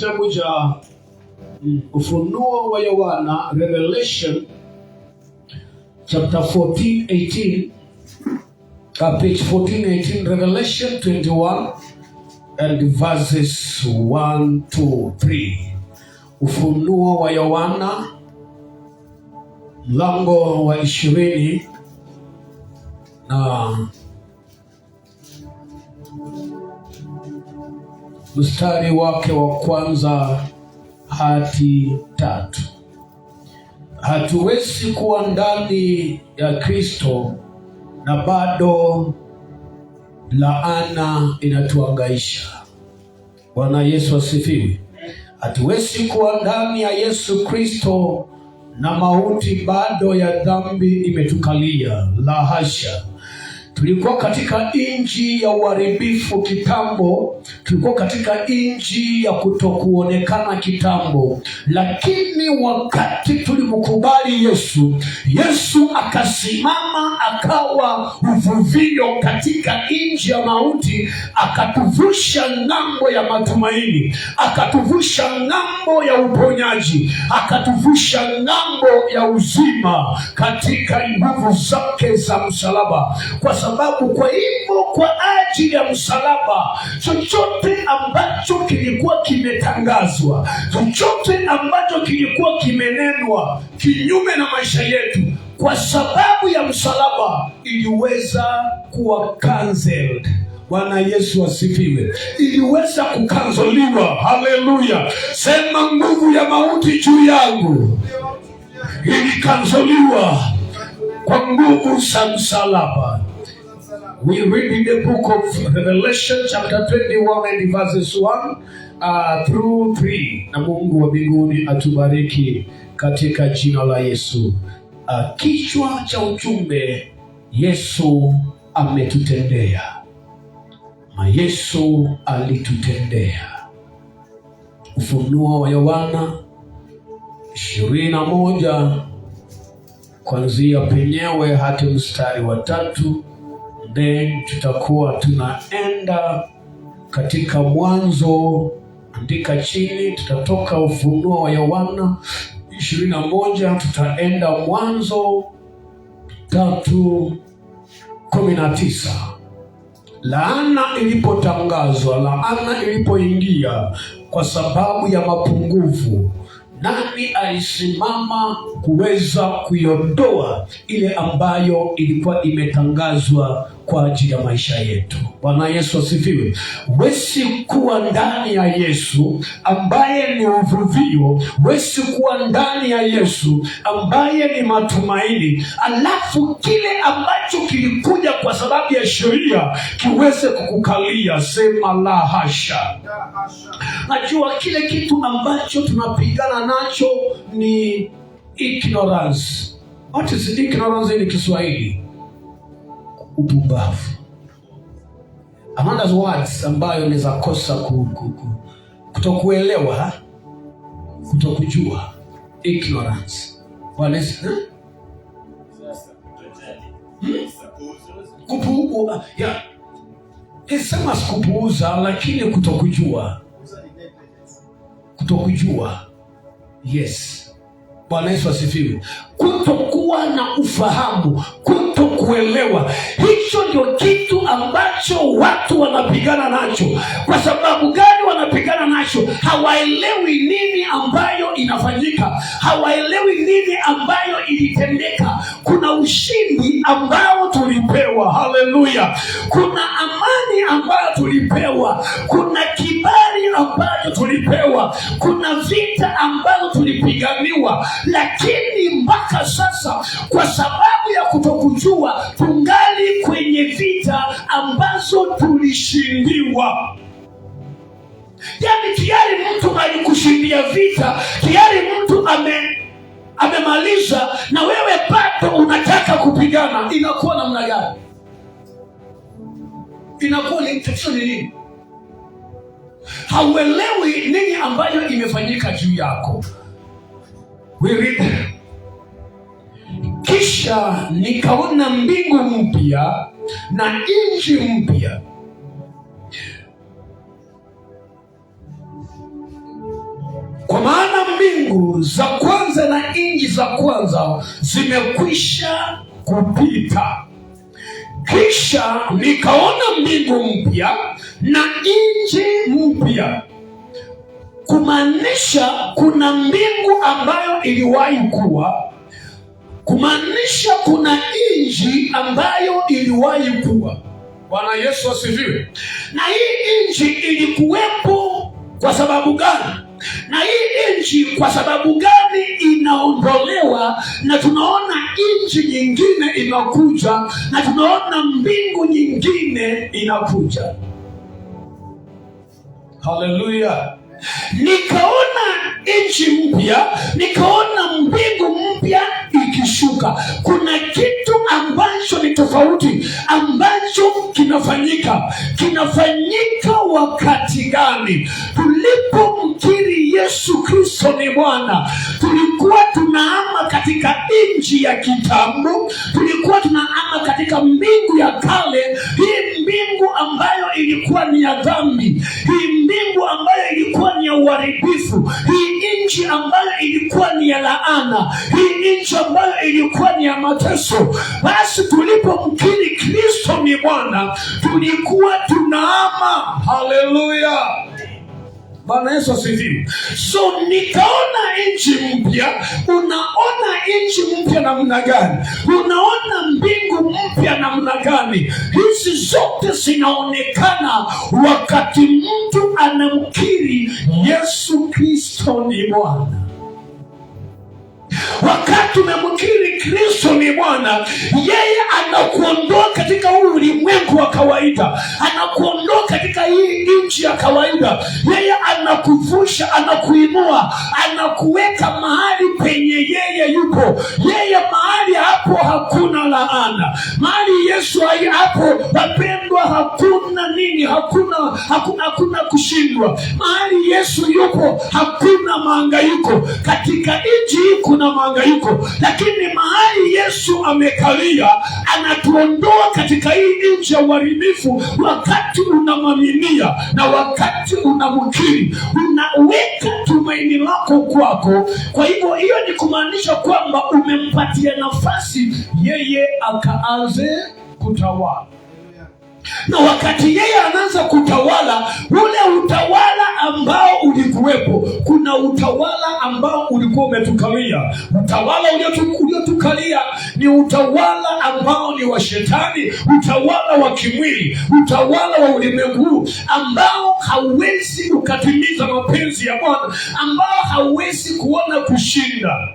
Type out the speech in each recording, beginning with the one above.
Kitabu cha Ufunuo wa Yohana, Revelation chapter 14:18, page 14:18, Revelation 21 and verses 1 to 3. Ufunuo wa Yohana mlango wa 20 na mstari wake wa kwanza hadi 3. Hatuwezi kuwa ndani ya Kristo na bado laana inatuhangaisha. Bwana Yesu asifiwe. Hatuwezi kuwa ndani ya Yesu Kristo na mauti bado ya dhambi imetukalia. La hasha. Tulikuwa katika nchi ya uharibifu kitambo, tulikuwa katika nchi ya kutokuonekana kitambo, lakini wakati tulimkubali Yesu akasimama akawa uvuvio katika nchi ya mauti, akatuvusha ng'ambo ya matumaini, akatuvusha ng'ambo ya uponyaji, akatuvusha ng'ambo ya uzima katika nguvu zake za msalaba. Kwa sababu kwa hivyo, kwa ajili ya msalaba, chochote ambacho kilikuwa kimetangazwa, chochote ambacho kilikuwa kimenenwa kinyume na maisha yetu, kwa sababu ya msalaba iliweza kuwa cancelled. Bwana Yesu asifiwe. Iliweza kukanzoliwa. Haleluya. Sema, nguvu ya mauti juu yangu ilikanzoliwa kwa nguvu za msalaba. We read in the book of Revelation chapter 21 and verses 1 through 3. Na Mungu wa mbinguni atubariki katika jina la Yesu. Kichwa cha ujumbe: Yesu ametutendea. Yesu alitutendea. Ufunuo wa Yohana 21 kuanzia penyewe hadi mstari wa 3. Then tutakuwa tunaenda katika Mwanzo, andika chini, tutatoka Ufunuo wa Yohana 21 tutaenda Mwanzo 3:19. Laana ilipotangazwa, laana ilipoingia kwa sababu ya mapungufu, nani alisimama kuweza kuiondoa ile ambayo ilikuwa imetangazwa kwa ajili ya maisha yetu? Bwana Yesu asifiwe. Wesi kuwa ndani ya Yesu ambaye ni uvuvio, wesi kuwa ndani ya Yesu ambaye ni matumaini, alafu kile ambacho kilikuja kwa sababu ya sheria kiweze kukukalia. Sema la hasha. Najua kile kitu ambacho tunapigana nacho ni ignorance. What is ignorance in Kiswahili? Upumbavu. Amanda's words ambayo niza kosa kutokuelewa, kutokujua. Ignorance. Kupuuza. Yeah. Isema kupuuza, lakini kutokujua. Kutokujua. Yes. Bwana Yesu asifiwe. Kutokuwa na ufahamu, kutokuelewa. Hicho ndio kitu ambacho watu wanapigana nacho. Kwa sababu gani wanapigana nacho? Hawaelewi nini ambayo inafanyika. Hawaelewi nini ambayo ilitendeka. Kuna ushindi ambao tulipewa. Haleluya. Kuna amani ambayo tulipewa. Kuna kibali ambacho tulipewa. Kuna vita ambazo tulipiganiwa. Lakini mpaka sasa, kwa sababu ya kutokujua, tungali kwenye vita ambazo tulishindiwa. Yaani tayari mtu alikushindia vita, tayari mtu amemaliza, na wewe bado unataka kupigana. Inakuwa namna gani? Inakuwa ni tatizo nini? Hauelewi nini ambayo imefanyika juu yako. We read. Kisha nikaona mbingu mpya na nchi mpya, Kwa maana mbingu za kwanza na nchi za kwanza zimekwisha kupita. Kisha nikaona mbingu mpya na nchi mpya. Kumaanisha kuna mbingu ambayo iliwahi kuwa, kumaanisha kuna nchi ambayo iliwahi kuwa. Bwana Yesu asifiwe. Na hii nchi ilikuwepo kwa sababu gani? Na hii nchi kwa sababu gani inaondolewa, na tunaona nchi nyingine inakuja, na tunaona mbingu nyingine inakuja. Haleluya. Nikaona nchi mpya, nikaona mbingu mpya ikishuka. Kuna kitu ambacho ni tofauti ambacho kinafanyika wakati gani? Tulipomkiri Yesu Kristo ni Bwana, tulikuwa tunahama katika nchi ya kitambo, tulikuwa tunahama katika mbingu ya kale, hii mbingu ambayo ilikuwa ni ya dhambi, hii mbingu ambayo ilikuwa ni ya uharibifu, hii nchi ambayo ilikuwa ni ya laana, hii nchi ambayo ilikuwa ni ya mateso. Basi tulipomkiri Kristo ni Bwana, tulikuwa tunahama. Haleluya. Bwana Yesu asifiwe. So nikaona nchi mpya. Unaona nchi mpya namna gani? Unaona mbingu mpya namna gani? Hizi zote zinaonekana wakati mtu anamkiri Yesu Kristo ni Bwana. Wakati umemkiri Kristo ni Bwana, yeye anakuondoa katika huu ulimwengu wa kawaida, anakuondoa katika hii nchi ya kawaida. Yeye anakuvusha, anakuinua, anakuweka mahali penye yeye yupo. Yeye mahali hapo hakuna laana. Mahali Yesu hapo, wapendwa, hakuna nini? Hakuna kushindwa. Mahali Yesu yupo hakuna mahangaiko. Katika nchi kuna mahangaiko, lakini mahali Yesu amekalia, anatuondoa katika hii nchi ya uharibifu. Wakati unamwaminia na wakati unamkiri, unaweka tumaini lako kwako. Kwa hivyo hiyo ni kumaanisha kwamba umempatia nafasi yeye akaanze kutawala. Na wakati yeye anaanza kutawala, ule utawala ambao ulikuwepo, kuna utawala ambao ulikuwa umetukalia. Utawala uliotukalia ni utawala ambao ni wa shetani, utawala wa kimwili, utawala wa ulimwengu ambao hauwezi ukatimiza mapenzi ya Bwana, ambao hauwezi kuona kushinda.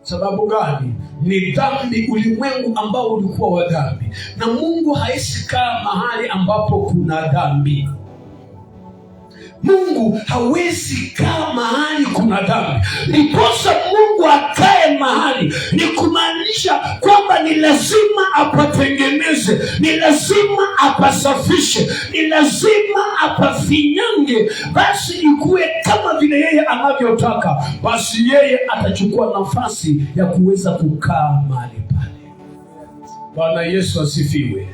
Sababu gani? Ni dhambi, ulimwengu ambao ulikuwa wa dhambi. Na Mungu hawezi kaa mahali ambapo kuna dhambi. Mungu hawezi kaa mahali kuna dhambi. Ndiposa Mungu akae mahali, ni kumaanisha kwamba ni lazima apatengeneze, ni lazima apasafishe, ni lazima apafinyange, basi ikuwe kama vile yeye anavyotaka. Basi yeye atachukua nafasi ya kuweza kukaa mahali pale. Bwana Yesu asifiwe.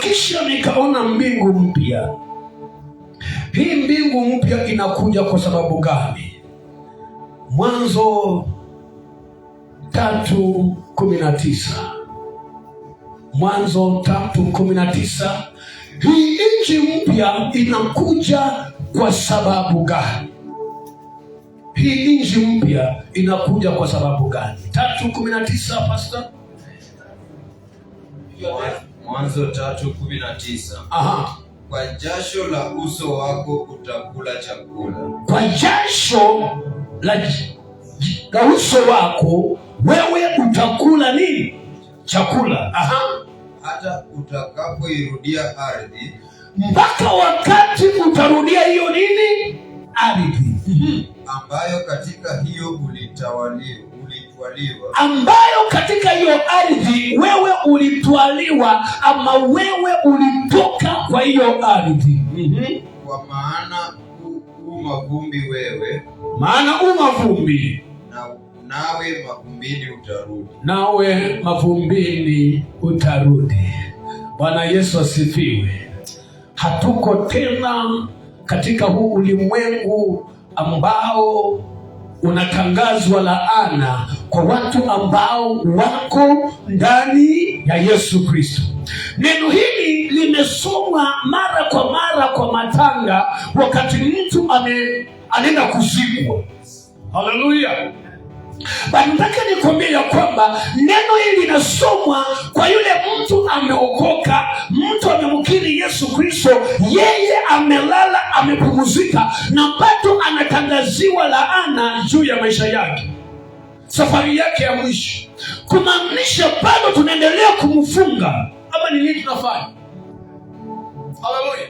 Kisha nikaona mbingu mpya. Hii mbingu mpya inakuja kwa sababu gani? Mwanzo 3:19. Mwanzo 3:19. Hii nchi mpya inakuja kwa sababu gani? Hii nchi mpya inakuja kwa sababu gani? 3:19 pastor. Mwanzo 3:19. Aha. Kwa jasho la uso wako utakula chakula. Kwa jasho la uso wako wewe utakula nini? Chakula. Aha. Hata utakapoirudia ardhi. Mpaka wakati utarudia hiyo nini? Ardhi. Ambayo katika hiyo ulitwaliwa. Ambayo katika hiyo ardhi wewe ulitwaliwa, ama wewe ulitoka kwa hiyo ardhi. Kwa maana mavumbi wewe. Maana mavumbi. Nawe mavumbini utarudi. Nawe mavumbini utarudi. Bwana Yesu asifiwe. Hatuko tena katika huu ulimwengu ambao unatangazwa laana kwa watu ambao wako ndani ya Yesu Kristo. Neno hili limesomwa mara kwa mara kwa matanga wakati mtu anaenda kuzikwa. Haleluya. Bali nataka nikwambie ya kwamba neno hili linasomwa kwa yule mtu ameokoka, mtu amemkiri Yesu Kristo, yeye amelala, amepumzika, na bado anatangaziwa laana juu ya maisha yake, safari yake ya mwisho. Kumaanisha bado tunaendelea kumfunga, ama ni nini tunafanya? Haleluya.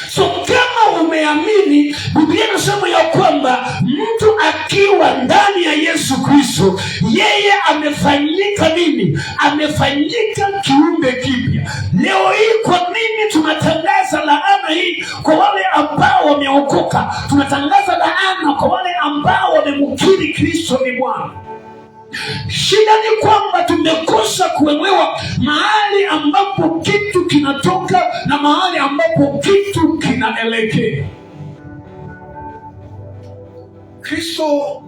So kama umeamini, Biblia inasema ya kwamba mtu akiwa ndani ya Yesu Kristo, yeye amefanyika nini? Amefanyika kiumbe kipya. Leo hii kwa nini tunatangaza laana hii kwa wale ambao wameokoka? Tunatangaza laana kwa wale ambao wamemkiri Kristo ni Bwana. Shida ni kwamba tumekosa kuelewa mahali ambapo kitu kinatoka na mahali ambapo kitu kinaelekea. Kristo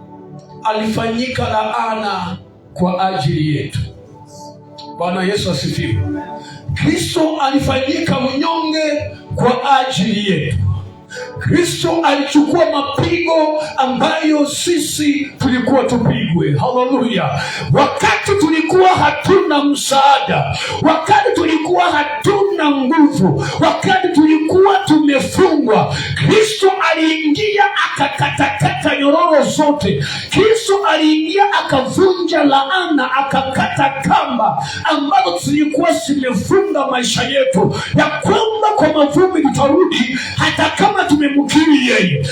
alifanyika laana kwa ajili yetu. Bwana Yesu asifiwe. Kristo alifanyika mnyonge kwa ajili yetu. Kristo alichukua mapigo ambayo sisi tulikuwa tupigwe. Haleluya. Wakati tulikuwa hatuna msaada, wakati tulikuwa hatuna nguvu, wakati tulikuwa tumefungwa, Kristo aliingia akakatakata nyororo zote. Kristo aliingia akavunja laana, akakata kamba ambazo zilikuwa zimefunga maisha yetu, ya kwamba kwa mavumbi tutarudi hata kama tumemkiri yeye,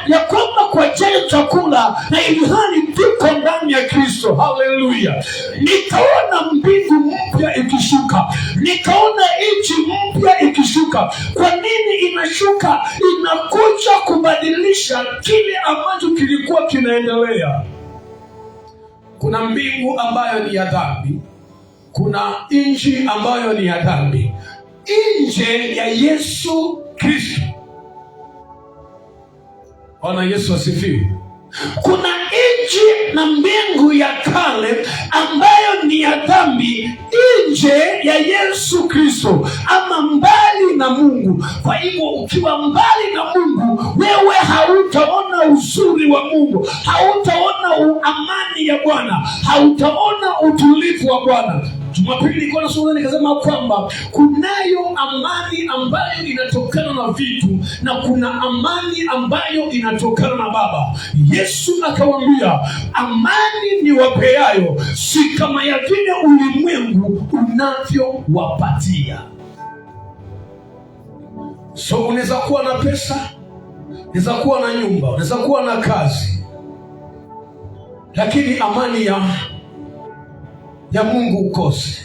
ya kwamba kwa jaya chakula na ilhali tuko ndani ya Kristo. Haleluya. Nikaona mbingu mpya ikishuka, nikaona nchi mpya ikishuka. Kwa nini inashuka? Inakuja kubadilisha kile ambacho kilikuwa kinaendelea. Kuna mbingu ambayo ni ya dhambi, kuna nchi ambayo ni ya dhambi, nje ya Yesu Kristo. Bwana Yesu asifiwe. Kuna nchi na mbingu ya kale ambayo ni ya dhambi, nje ya Yesu Kristo, ama mbali na Mungu. Kwa hivyo ukiwa mbali na Mungu, wewe hautaona uzuri wa Mungu, hautaona amani ya Bwana, hautaona utulivu wa Bwana. Jumapili nilikuwa nasoma nikasema kwamba kunayo amani ambayo inatokana na vitu na kuna amani ambayo inatokana na Baba. Yesu akawaambia, amani niwapeayo si kama ya vile ulimwengu unavyowapatia. So unaweza kuwa na pesa, unaweza kuwa na nyumba, unaweza kuwa na kazi, lakini amani ya Mungu ukose.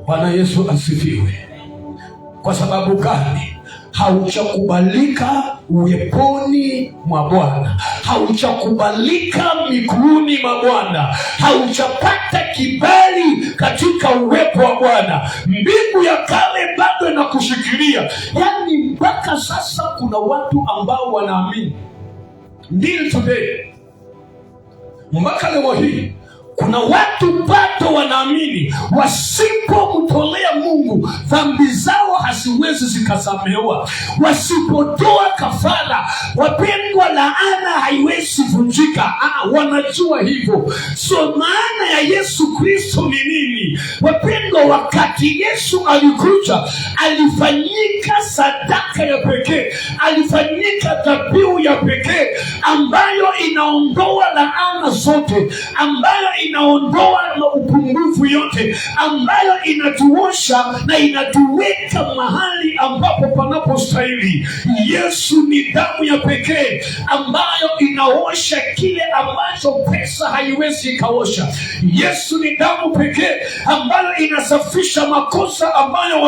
Bwana Yesu asifiwe. Kwa sababu gani? Hauchakubalika uweponi mwa Bwana, hauchakubalika miguuni mwa Bwana, hauchapata kibali katika uwepo wa Bwana. Mbingu ya kale bado inakushikilia. Yaani mpaka sasa kuna watu ambao wanaamini ndiyo today, mpaka leo hii kuna watu bado wanaamini wasipomtolea Mungu dhambi zao haziwezi zikasamehewa. Wasipotoa kafara, wapendwa, laana haiwezi vunjika. Wanajua hivyo. So maana ya Yesu Kristo ni nini? Wapendwa, wakati Yesu alikuja, alifanyika sadaka ya pekee, alifanyika dhabihu ya pekee ambayo inaondoa laana zote, ambayo inaondoa upungufu yote, ambayo inatuosha na inatuweka mahali ambapo panapostahili. Yesu ni damu ya pekee ambayo inaosha kile ambacho pesa haiwezi ikaosha. Yesu ni damu pekee ambayo inasafisha makosa ambayo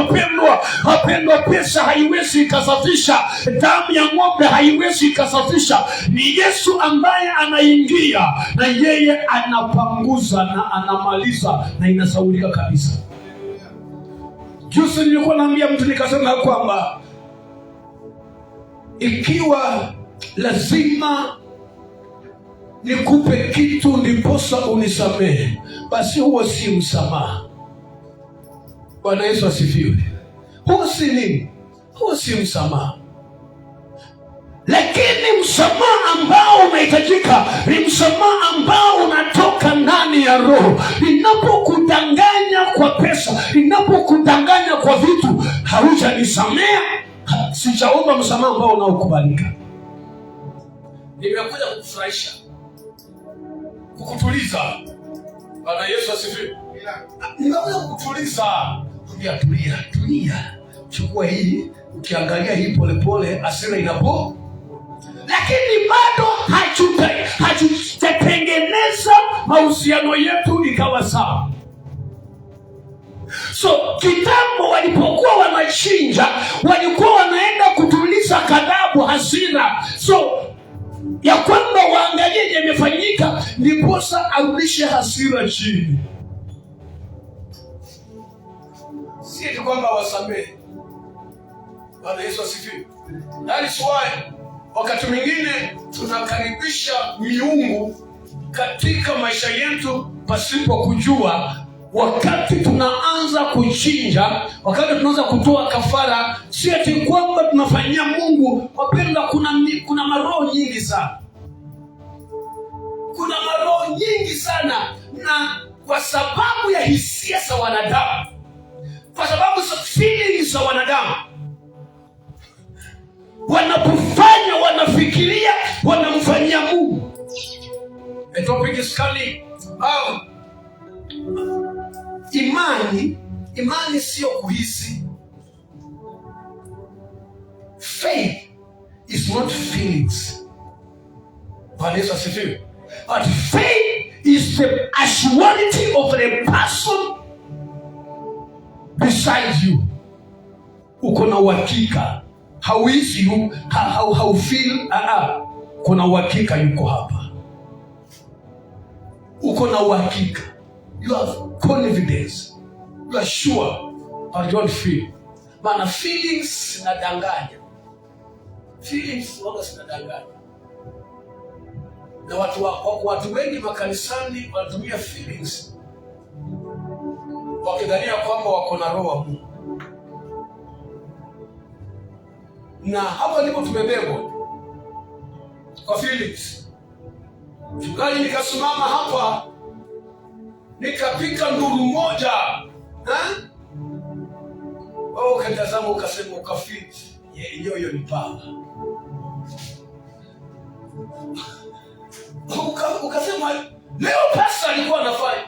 wapendwa, pesa haiwezi ikasafisha, damu ya ng'ombe haiwezi ikasafisha. Ni Yesu ambaye anaingia na yeye anapanguza na anamaliza na inasaulika kabisa. Juzi nilikuwa naambia mtu nikasema kwamba ikiwa lazima nikupe kitu ndiposa unisamehe, basi huo si msamaha. Bwana Yesu asifiwe. Huo si nini? Huo si msamaha. Lakini msamaha ambao unahitajika ni msamaha ambao unatoka ndani ya roho. Ninapokudanganya kwa pesa, ninapokudanganya kwa vitu, haujanisamea, sijaomba msamaha ambao unaokubalika. Nimekuja kukufurahisha, kukutuliza. Bwana Yesu asifiwe. Nimekuja kukutuliza. Tulia. Chukua hii, ukiangalia hii polepole, hasira inapo. Lakini bado hatujatengeneza mahusiano yetu ikawa sawa. So kitambo walipokuwa wanachinja, walikuwa wanaenda kutuliza ghadhabu, hasira. So ya kwamba waangalie yamefanyika, ndiposa arudishe hasira chini. Si eti kwamba wasamehe. Bwana Yesu asifiwe. That is why wakati mwingine tunakaribisha miungu katika maisha yetu pasipo kujua. Wakati tunaanza kuchinja, wakati tunaanza kutoa kafara, si eti kwamba tunafanyia Mungu. Wapenda, kuna maroho nyingi sana. Kuna maroho nyingi sana, na kwa sababu ya hisia za wanadamu, kwa sababu za feelings za wanadamu, wanapofanya, wanafikiria wanamfanyia Mungu. The topic is coming. Imani sio kuhisi. Faith is not feelings. Bwana Yesu asifiwe. But faith is the assurity of the person beside you. Uko na uhakika, hauhisi, haufeel, kuna uhakika yuko hapa. Uko na uhakika, you have confidence, you are sure, but you don't feel. Maana feelings zinadanganya. Feelings wanga zinadanganya. Na watu wengi makanisani wanatumia feelings wakidhania kwamba wako na roho wa Mungu. Na hapa ndipo tumebebwa kwa feelings. Chungaji, nikasimama hapa nikapika nduru moja, wewe ukatazama ukasema ukafit, hiyo ni pawa. Ukasema leo pasta alikuwa anafanya.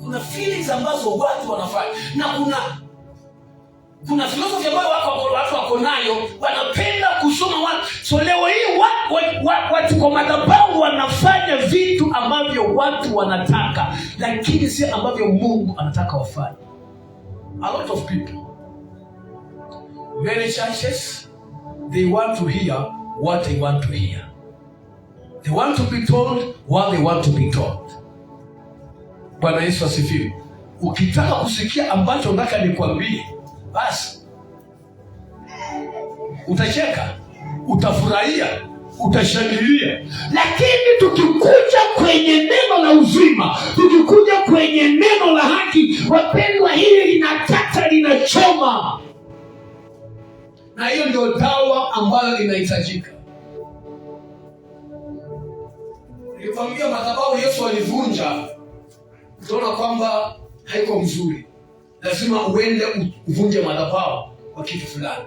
Kuna feelings ambazo watu wanafanya, na kuna philosophy ambayo watu wako nayo, wanapenda kusoma watu. So leo hii watu kwa madhabahu wanafanya vitu ambavyo watu wanataka, lakini si ambavyo Mungu anataka wafanye. A lot of people, many churches, they want to hear what they want to hear. They want to be told what they want to be told. Bwana Yesu asifiwe. Ukitaka kusikia ambacho nataka nikwambie, basi utacheka, utafurahia, utashangilia. Lakini tukikuja kwenye neno la uzima, tukikuja kwenye neno la haki, wapendwa, hili linakata, linachoma. Na hiyo ndio dawa ambayo inahitajika. Nilikwambia madhabahu Yesu alivunja, utaona kwamba haiko mzuri. Lazima uende uvunje madhabahu kwa kitu fulani.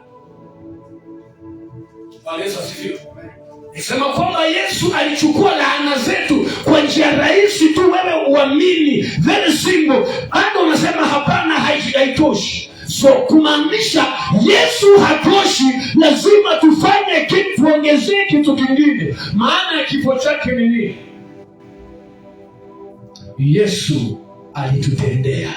Bwana Yesu asifiwe. Nisema kwamba Yesu alichukua laana zetu kwa njia rahisi tu, wewe uamini. Very simple. Bado unasema hapana, haitoshi. So kumaanisha Yesu hatoshi, lazima tufanye kitu, tuongezee kitu kingine. Maana ya kifo chake ni nini? Yesu alitutendea.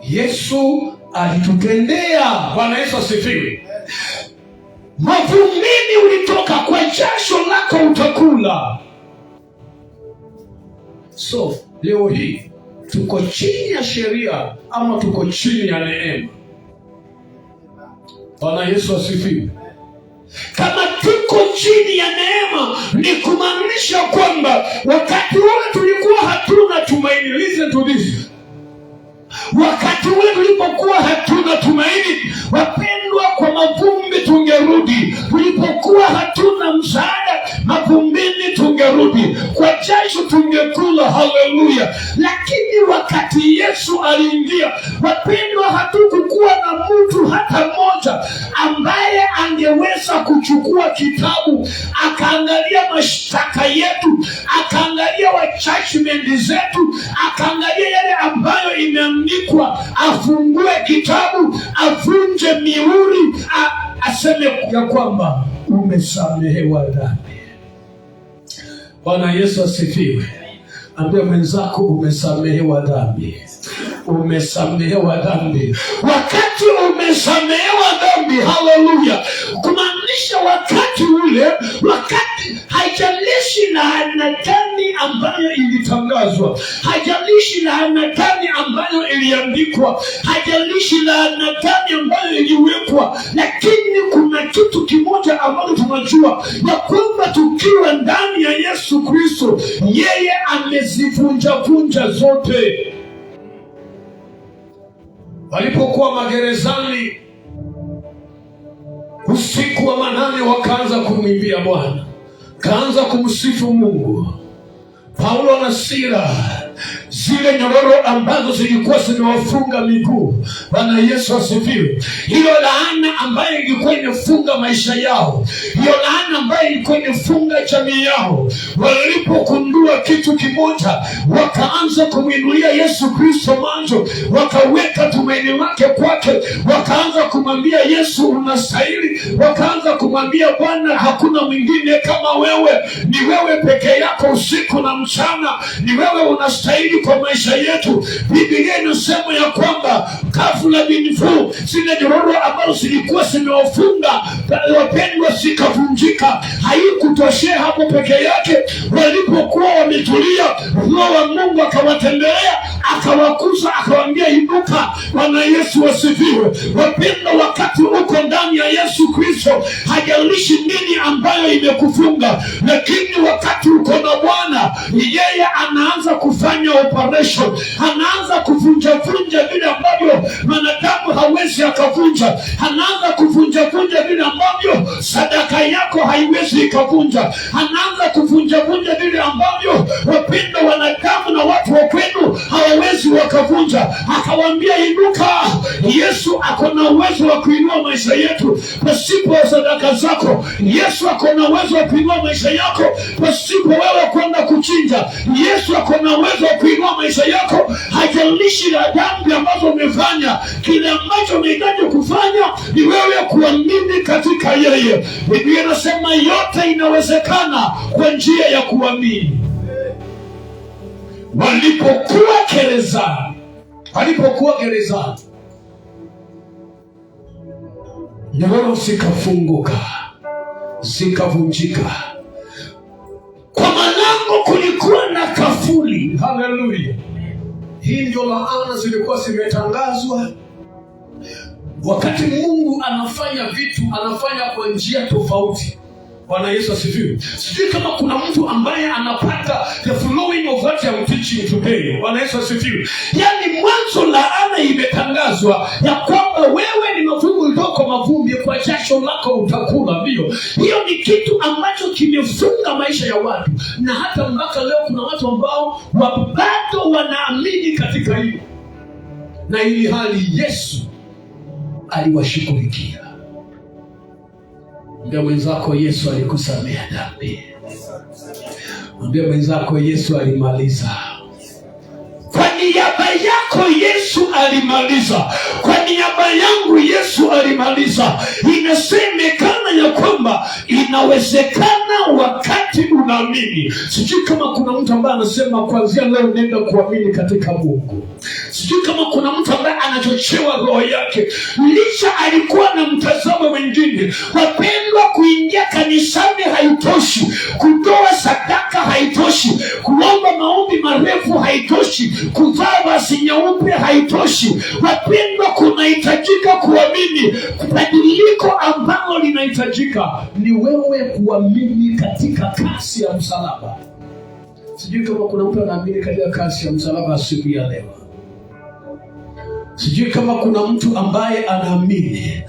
Yesu alitutendea. Bwana Yesu asifiwe. Mavumbini ulitoka, kwa jasho lako utakula. So leo hii tuko chini ya sheria ama tuko chini ya neema? Bwana Yesu asifiwe. Kama tuko chini ya neema, ni kumaanisha kwamba wakati ule tulikuwa hatuna tumaini. Listen to this. Wakati ule tulipokuwa hatuna tumaini, wapendwa, kwa mavumbi tungerudi. Tulipokuwa hatuna msaada, mavumbini tungerudi. Kwa jasho tungekula. Haleluya. Lakini wakati Yesu aliingia, wapendwa, hatukukuwa na mtu hata mmoja ambaye angeweza kuchukua kitabu akaangalia mashtaka yetu, akaangalia judgment zetu, akaangalia yale ambayo imeandikwa, afungue kitabu, avunje mihuri, aseme ya kwamba umesamehewa dhambi. Bwana Yesu asifiwe. Ambia mwenzako umesamehewa dhambi. Umesamehewa dhambi. Wakati umesamehewa dhambi, haleluya, kumaanisha wakati ule, wakati haijalishi laana gani ambayo ilitangazwa, haijalishi laana gani ambayo iliandikwa, haijalishi laana gani ambayo iliwekwa, lakini kuna kitu kimoja ambacho tunajua, ya kwamba tukiwa ndani ya Yesu Kristo, yeye amezivunja zote. Walipokuwa magerezani usiku wa manane, wakaanza kumwimbia Bwana, kaanza kumsifu Mungu. Paulo na Sila, zile nyororo ambazo zilikuwa zimewafunga miguu, Bwana Yesu asifiwe, hiyo laana ambayo ilikuwa imefunga maisha yao, hiyo laana ambayo ilikuwa imefunga jamii yao, walipokundua kitu kimoja, wakaanza kumwinulia Yesu Kristo macho, wakaweka tumaini lake kwake, wakaanza kumwambia Yesu, unastahili. Wakaanza kumwambia Bwana, hakuna mwingine kama wewe, ni wewe peke yako usiku na mchana, ni wewe unastahili kwa maisha yetu. Biblia inasema ya kwamba ghafla bin fu, zile nyororo ambazo zilikuwa zimewafunga wapendwa zikavunjika. Haikutoshea hapo peke yake, walipokuwa wametulia, Roho wa Mungu akawatembelea, akawakuza, akawaambia inuka. Bwana Yesu asifiwe. Wapendwa, wakati uko ndani ya Yesu Kristo, hajalishi nini ambayo imekufunga, lakini wakati uko na Bwana, yeye anaanza kufanya operation, anaanza kuvunja vile ambavyo wanadamu hawezi akavunja, anaanza kuvunja vile ambavyo sadaka yako haiwezi ikavunja, anaanza kuvunja vile ambavyo wapendwa wanadamu na watu wa kwenu hawawezi wakavunja. Akawaambia inuka. Yesu ako na uwezo wa kuinua maisha yetu pasipo sadaka zako. Yesu ako na uwezo wa kuinua maisha yako pasipo wewe kwenda kuchinja. Yesu ako na uwezo wa kuinua maisha yako, hajalishi la dhambi ambazo umefanya. Kile ambacho unahitaji kufanya ni wewe kuamini katika yeye. Biblia inasema yote inawezekana kwa njia ya kuamini. Walipokuwa gerezani, nyororo zikafunguka, zikavunjika. Kwa malango kulikuwa na kafuli. Haleluya. Hii ndio laana zilikuwa zimetangazwa. Wakati Mungu anafanya vitu, anafanya kwa njia tofauti. Bwana Yesu asifiwe. Sijui kama kuna mtu ambaye anapata the flowing of what I'm teaching today. Bwana Yesu asifiwe. Yaani mwanzo laana imetangazwa ya kwamba wewe ni mavumbi, ulitoka mavumbi, kwa jasho lako utakula. Ndio. Hiyo ni kitu ambacho kimefunga maisha ya watu, na hata mpaka leo kuna watu ambao bado wanaamini katika hiyo, na ili hali Yesu aliwashughulikia. Mwambie mwenzako Yesu alikusamea dhambi. Mwambie mwenzako Yesu alimaliza. Kwa niaba yako Yesu alimaliza. Kwa niaba yangu Yesu alimaliza. Inasemekana ya kwamba inawezekana wakati unaamini. Sijui kama kuna mtu ambaye anasema kuanzia leo nenda kuamini katika Mungu. Sijui kama kuna mtu ambaye anachochewa roho yake. Lisha alikuwa na mtazamo mwingine. Wapendwa, kuingia kanisani haitoshi, kutoa sadaka haitoshi, kuomba maombi marefu haitoshi, kuvaa vazi nyeupe haitoshi. Wapendwa, kunahitajika kuamini. Badiliko ambalo linahitajika ni wewe kuamini katika kasi ya msalaba. Sijui kama kuna mtu anaamini katika kasi ya msalaba siku ya leo. Sijui kama kuna mtu ambaye anaamini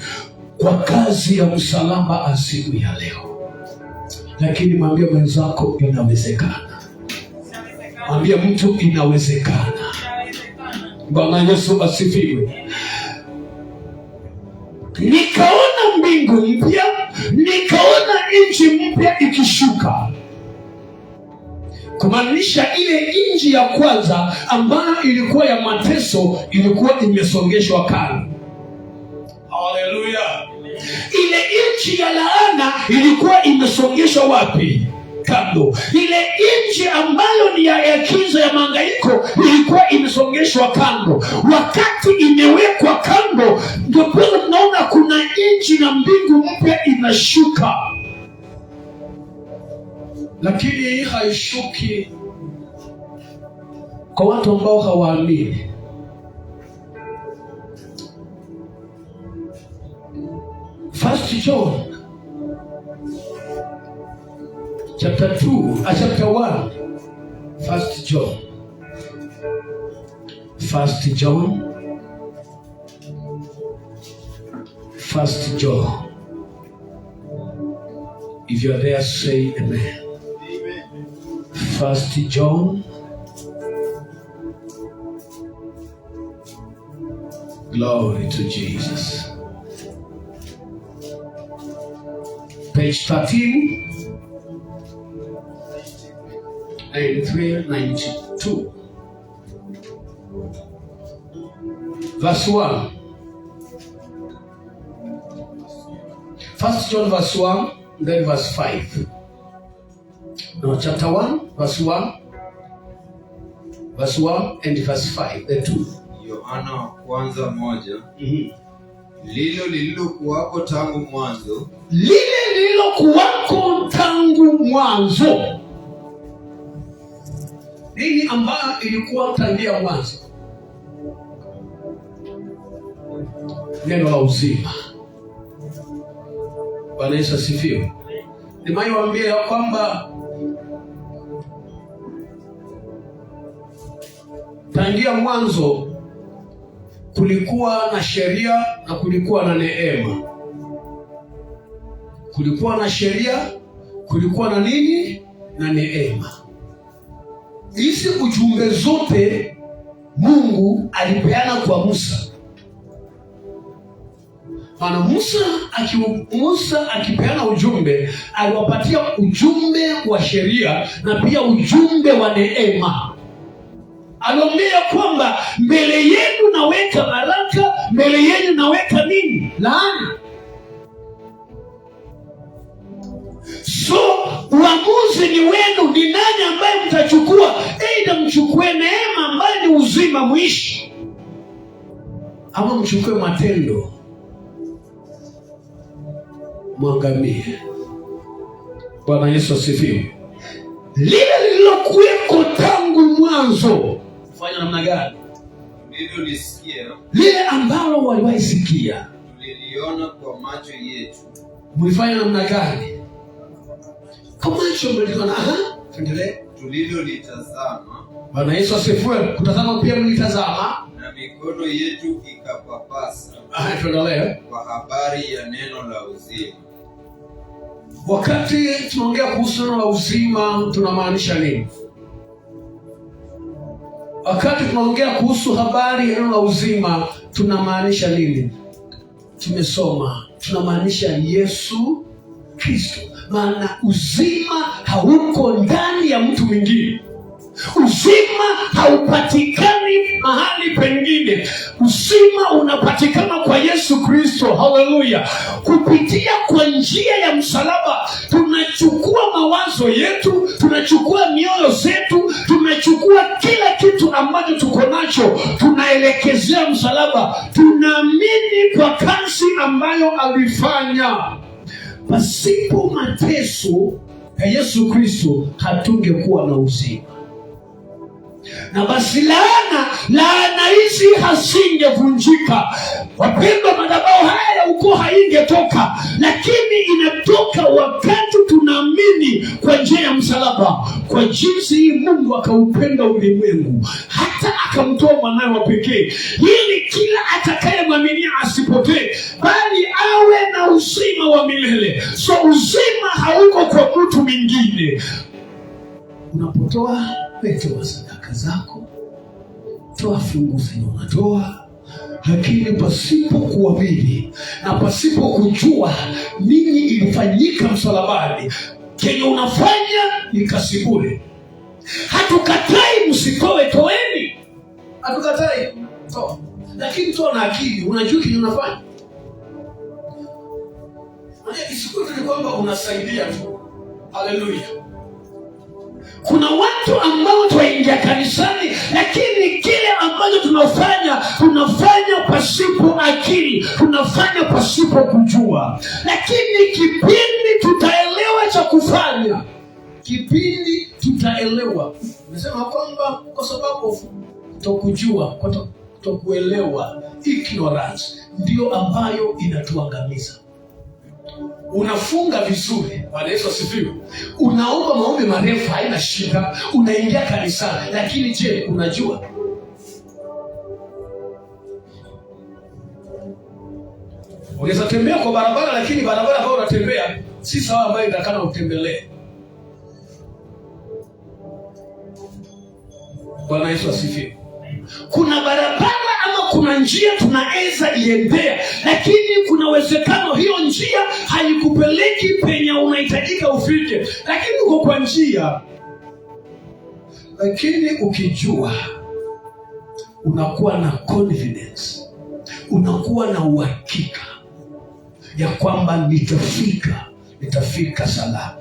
kwa kazi ya msalaba asiku ya leo. Lakini mwambie mwenzako inawezekana. Mwambie mtu inawezekana. Bwana Yesu asifiwe. Nikaona mbingu mpya, nikaona nchi mpya ikishuka. Kumaanisha ile nchi ya kwanza ambayo ilikuwa ya mateso ilikuwa imesongeshwa kando. Haleluya. Ile nchi ya laana ilikuwa imesongeshwa wapi? Kando. Ile nchi ambayo ni ya kiza ya mahangaiko ilikuwa imesongeshwa kando. Wakati imewekwa kando, ndio tunaona kuna nchi na mbingu mpya inashuka. Lakini haishuki kwa watu ambao hawaamini. First John chapter 2, chapter 1. First John. First John. First John. If you are there, say amen. First John. Glory to Jesus. Page 13 and 392. Verse 1. First John verse 1, then verse 5. No, chapter 1, verse 1. Verse 1 and verse 5, the two. Yohana kwanza moja. Lilo lililokuwako tangu mwanzo. Lile lililokuwako tangu mwanzo. Nini ambayo ilikuwa tangia mwanzo? Neno la uzima. Bwana Yesu asifiwe. Nimewaambia ya kwamba tangia mwanzo kulikuwa na sheria na kulikuwa na neema. Kulikuwa na sheria, kulikuwa na nini? Na neema. Hizi ujumbe zote Mungu alipeana kwa Musa. Maana Musa akipeana ujumbe, aliwapatia ujumbe wa sheria na pia ujumbe wa neema. Aliambia kwamba mbele yenu naweka baraka, mbele yenu naweka nini? Laana. So uamuzi ni wenu, ni nani ambaye mtachukua? Aidha mchukue neema ambaye ni uzima mwishi, ama mchukue matendo mwangamie. Bwana Yesu asifiwe. Lile lililokuweko tangu mwanzo, fanya namna gani? Tulilolisikia, lile ambalo waliwahi sikia, tuliliona kwa macho yetu. Mlifanya namna gani? Kwa macho mliona. Tuendelee. Tulilolitazama. Bwana Yesu asifiwe. Kutazama pia mlitazama, na mikono yetu ikapapasa. Tuendelee. Kwa habari ya neno la uzima. Wakati tunaongea kuhusu neno la uzima, tunamaanisha nini? Wakati tunaongea kuhusu habari ya neno la uzima, tunamaanisha nini? Tumesoma, tunamaanisha Yesu Kristo. Maana uzima hauko ndani ya mtu mwingine. Uzima haupatikani mahali pengine. Uzima unapatikana kwa Yesu Kristo. Haleluya. Kupitia kwa njia ya msalaba, tunachukua mawazo yetu, tunachukua mioyo zetu, tunachukua kila kitu ambacho tuko nacho, tunaelekezea msalaba. Tunaamini kwa kazi ambayo alifanya. Pasipo mateso ya Yesu Kristo hatungekuwa na uzima. Na basi laana hizi hasingevunjika. Wapendwa, madhabahu haya ya ukoo haingetoka, lakini inatoka wakati tunaamini kwa njia ya msalaba. Kwa jinsi hii Mungu akaupenda ulimwengu hata akamtoa mwanawe wa pekee, ili kila atakayemwaminia asipotee, bali awe na uzima wa milele. So uzima hauko kwa mtu mwingine. Unapotoa, toa sadaka zako, toa fungu unatoa, lakini pasipo kuamini na pasipo kujua nini ilifanyika msalabani, kenye unafanya ni kazi bure. Hatukatai msitoe, toeni. Hatukatai, toa. Lakini toa na akili, unajua kenye unafanya. Isikuwe tu kwamba unasaidia tu. Haleluya. Kuna watu ambao tuwaingia kanisani, lakini kile ambacho tunafanya pasipo akili, tunafanya pasipo kujua. Lakini kipindi tutaelewa cha kufanya, kipindi tutaelewa. Nasema kwamba kwa sababu kutokujua, kutokuelewa, ignorance ndio ambayo inatuangamiza. Unafunga vizuri, Bwana Yesu asifiwe. Unaomba maombi marefu, haina shida, unaingia kanisani, lakini je, unajua? Unaweza tembea kwa barabara, lakini barabara ambayo unatembea si sawa ambayo inakana utembelee. Bwana Yesu asifiwe. Kuna barabara ama kuna njia tunaweza iendea, lakini kuna uwezekano hiyo njia haikupeleki penye unahitajika ufike, lakini uko kwa njia. Lakini ukijua, unakuwa na confidence, unakuwa na uhakika ya kwamba nitafika salama.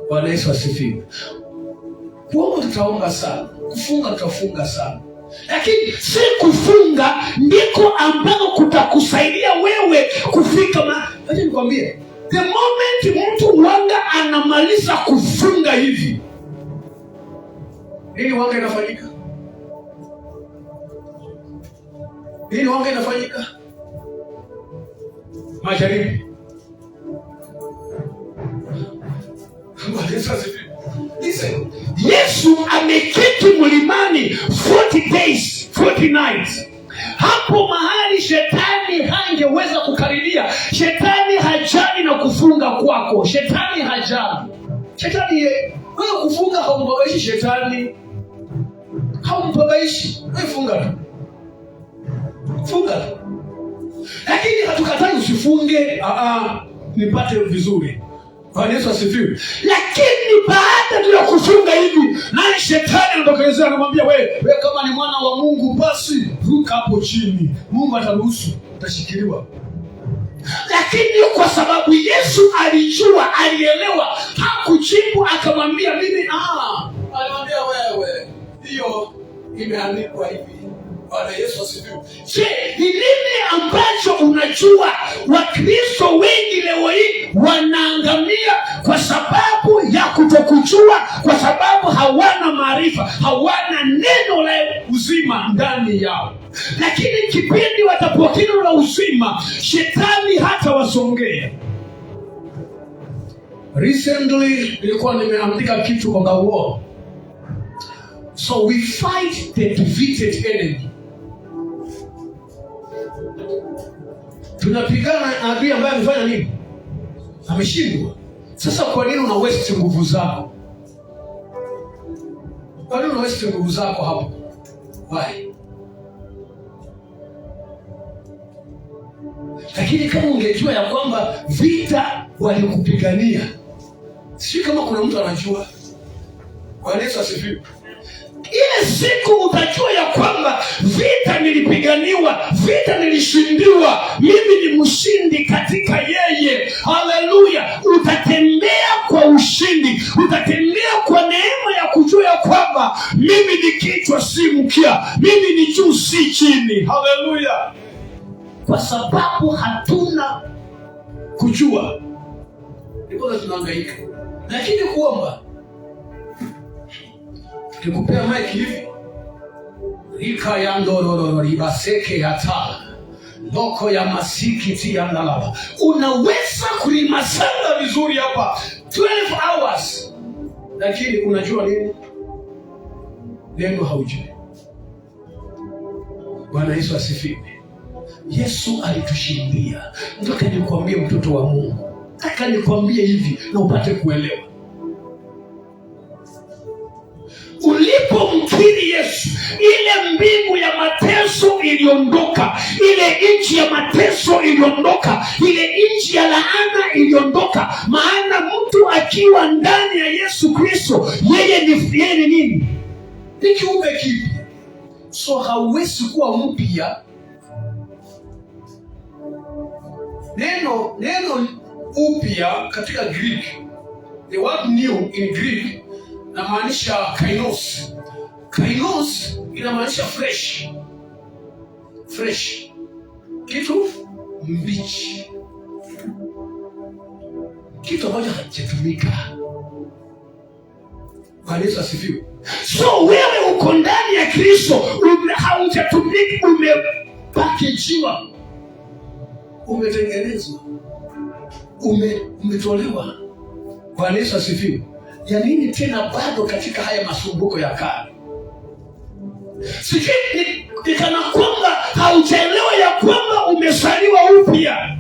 Bwana Yesu asifiwe. Kuomba tutaomba sana, kufunga tutafunga sana, lakini si kufunga ndiko ambako kutakusaidia wewe kufika. Acha nikwambie, the moment mtu wanga anamaliza kufunga hivi, nini wanga inafanyika? Nini wanga inafanyika? Majaribu. Listen, Yesu ameketi mlimani 40 days 40 nights. Hapo mahali shetani hangeweza kukaribia. Shetani hajali na kufunga kwako. Shetani hajali. Shetani wewe kufunga haumbabaishi shetani. Haumbabaishi. Wewe funga tu. Funga tu. Lakini hatukatai usifunge. Nipate vizuri. Bwana Yesu asifiwe. Lakini baada ya kufunga hivi, naye shetani anatokelezea anamwambia wewe kama ni mwana wa Mungu basi ruka hapo chini. Mungu ataruhusu, utashikiliwa. Lakini kwa sababu Yesu alijua, alielewa, hakujibu akamwambia mimi alimwambia wewe hiyo imeandikwa hivi. Bwana Yesu asifiwe. Je, ni nini ambacho unajua Wakristo wengi leo hii wanaangamia kwa sababu ya kutokujua, kwa sababu hawana maarifa, hawana neno la uzima ndani yao. Lakini kipindi watapokea neno la uzima, shetani hata wasongea. Recently nilikuwa nimeandika kitu kwa wall. So we fight the defeated enemy. Tunapigana na adui ambaye amefanya nini? Ameshindwa. Sasa kwa nini una waste nguvu zako? Kwa nini una waste nguvu zako hapo? Why? Lakini kama ungejua ya kwamba vita walikupigania. Si kama kuna mtu anajua. Bwana Yesu asifiwe. Ile siku utajua ya kwamba vita nilipiganiwa, vita nilishindiwa, mimi ni mshindi katika yeye. Haleluya. Utatembea kwa ushindi, utatembea kwa neema ya kujua ya kwamba mimi ni kichwa si mkia, mimi ni juu si chini. Haleluya. Kwa sababu hatuna kujua, ndipo tunahangaika. Lakini kuomba, tukikupea mic hivi, rika ya ndororo ribaseke hata loko ya masikiti ya ndalaba, unaweza kulimasanga vizuri hapa 12 hours, lakini unajua nini? Neno haujui. Bwana Yesu asifiwe. Yesu alitushindia. Nataka nikwambie mtoto wa Mungu, nataka nikwambie hivi na upate kuelewa. Ulipomkiri Yesu, ile mbingu ya mateso iliondoka, ile nchi ya mateso iliondoka, ile nchi ya laana iliondoka. Maana mtu akiwa ndani ya Yesu Kristo, yeye ni nini? Ni kiumbe kipya. So hauwezi kuwa mpya. Neno upya katika Greek, the word new in Greek inamaanisha kainos. Kainos inamaanisha fresh. Fresh. Kitu mbichi. Kitu ambacho hakijatumika. Bwana Yesu asifiwe. So wewe uko ndani ya Kristo, haujatumika, umepakejiwa, umetengenezwa, umetolewa. Bwana Yesu asifiwe. Ya nini tena bado katika haya masumbuko ya kale? Sijui ni kana kwamba haujaelewa ya kwamba umesaliwa upya.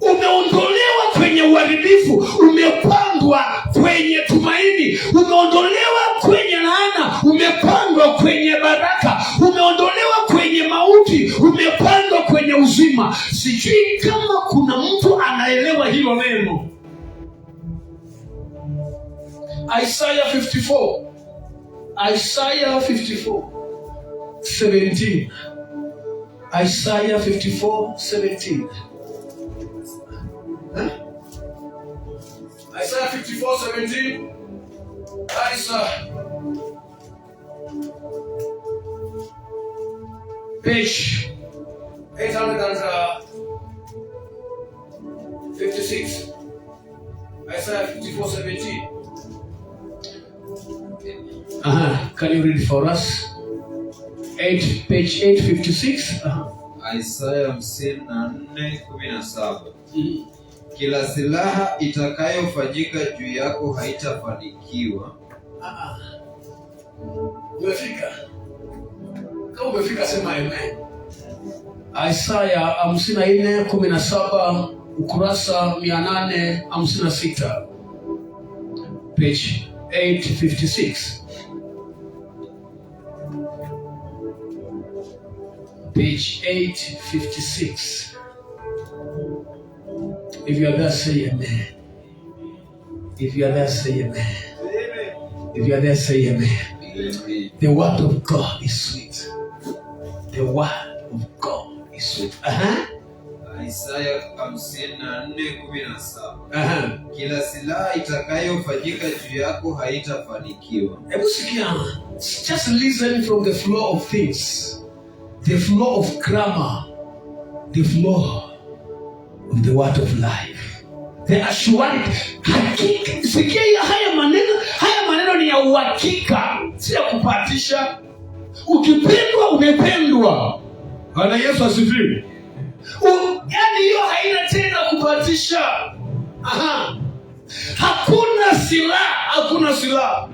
Umeondolewa kwenye uharibifu, umepandwa kwenye tumaini. Umeondolewa kwenye laana, umepandwa kwenye baraka. Umeondolewa kwenye mauti, umepandwa kwenye uzima. Sijui kama kuna mtu anaelewa hilo neno. Isaiah 54. Isaiah 54:17. Isaiah 54:17. Isaiah 54:17. Page 856. Isaiah 54:17. Can you read for us? Page 856. Isaiah 54:17. Kila silaha itakayofanyika juu yako haitafanikiwa. Umefika? Kama umefika sema amen. Isaiah 54:17, ukurasa 856. Page 856. Page 856. If you are there, say amen. If you are there, say amen. If you are there, say amen. The word of God is sweet. The word of God is sweet. Isaiah 54:17. Kila silaha itakayofanyika juu yako haitafanikiwa. Hebu sikia. Just listen from the flow of things. The flow of grammar. The flow of the word of life. The assurance. Hakika. Sikia haya maneno ni ya uhakika, si ya kupatisha. Ukipendwa umependwa. Bwana Yesu asifiwe. Yaani hiyo haina tena kupatisha. Hakuna silaha.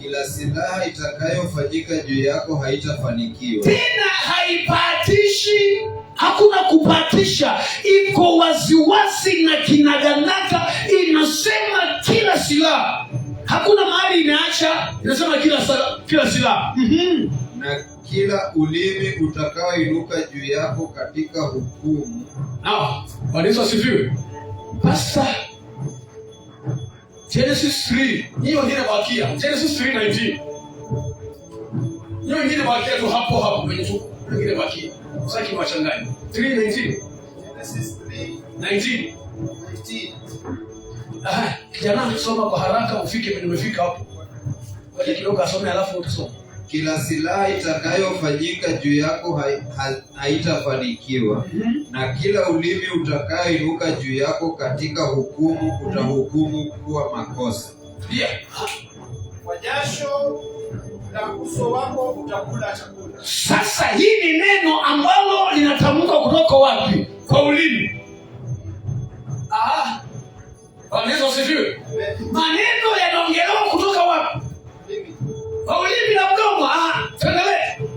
Kila silaha itakayofanyika juu yako haitafanikiwa. Tena haipatishi, hakuna kupatisha. Iko waziwazi na kinaganaga, inasema kila silaha. Hakuna mahali inaacha, inasema kila silaha. Na kila ulimi utakaoinuka juu yako katika hukumu. Bwana Yesu asifiwe. Pastor, Genesis 3. Hiyo ngine bakia. Genesis 3:19. Hiyo ngine bakia tu hapo kwenye tu. Ngine bakia. Sasa kiwachanganya. 3:19. Genesis 3:19. Kijana soma kwa haraka ufike penye umefika hapo. Waje kidogo asome alafu utasoma. kila silaha itakayofanyika juu yako haitafanikiwa, na kila ulimi utakayoinuka juu yako katika hukumu utahukumu kuwa makosa. Kwa jasho la uso wako utakula chakula. Sasa hii ni neno ambalo linatamka kutoka wapi? Kwa ulimi. Bwana Yesu asifiwe. Maneno yanaongelewa kutoka wapi? Kwa ulimi na mdomo. Tuendelee.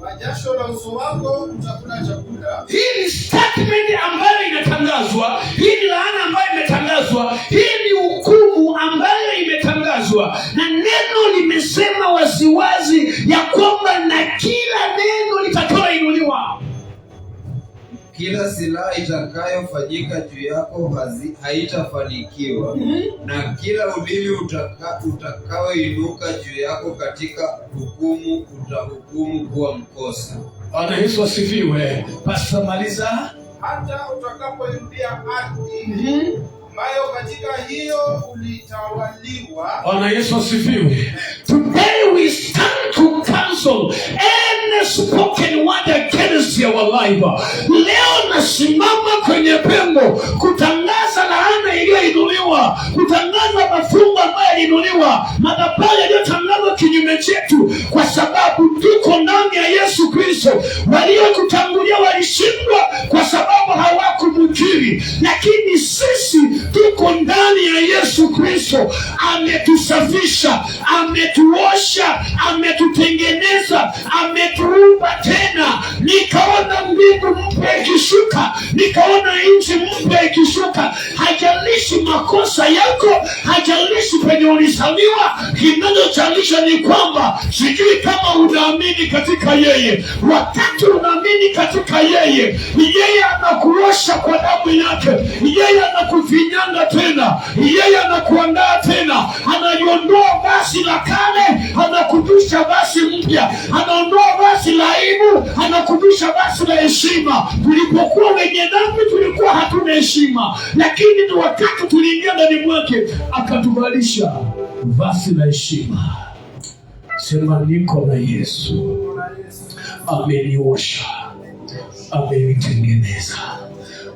Kwa jasho la uso wako utakula chakula. Hii ni statement ambayo inatangazwa. Hii ni laana ambayo imetangazwa. Hii ni hukumu ambayo imetangazwa. Na neno limesema waziwazi ya kwamba na kila neno litakaloinuliwa, kila silaha itakayofanyika juu yako haitafanikiwa, na kila ulimi utakaoinuka juu yako katika hukumu utahukumu kuwa mkosa. Bwana Yesu asifiwe. Pastor maliza. Hata utakapoirudia ardhi ambayo katika hiyo ulitawaliwa. Bwana Yesu asifiwe. Today we stand to cancel any spoken word against your life. Leo nasimama kwenye pengo kutangaza laana iliyoinuliwa, kutangaza mafungo ambayo yaliinuliwa, madhabahu yaliyotangazwa kinyume chetu, kwa sababu tuko ndani ya Yesu Kristo. Waliokutangulia walishindwa kwa sababu hawakumkiri, lakini sisi tuko ndani ya Yesu Kristo. Ametusafisha, ametuosha, ametutengeneza, ametuumba tena. Nikaona mbingu mpya ikishuka, nikaona nchi mpya ikishuka. Hajalishi makosa yako, hajalishi penye ulizaliwa. Kinachojalisha ni kwamba sijui kama unaamini katika yeye. Wakati unaamini katika yeye, yeye anakuosha kwa damu yake, yeye anakufinyanga tena, yeye anakuandaa tena, analiondoa basi la kale, anakuvisha basi mpya, anaondoa basi la aibu, anakuvisha basi la heshima. Tulipokuwa wenye dhambi tulikuwa hatuna heshima, lakini ni wakati tuliingia ndani mwake akatuvalisha basi la heshima. Sema niko na Yesu, ameniosha, amenitengeneza.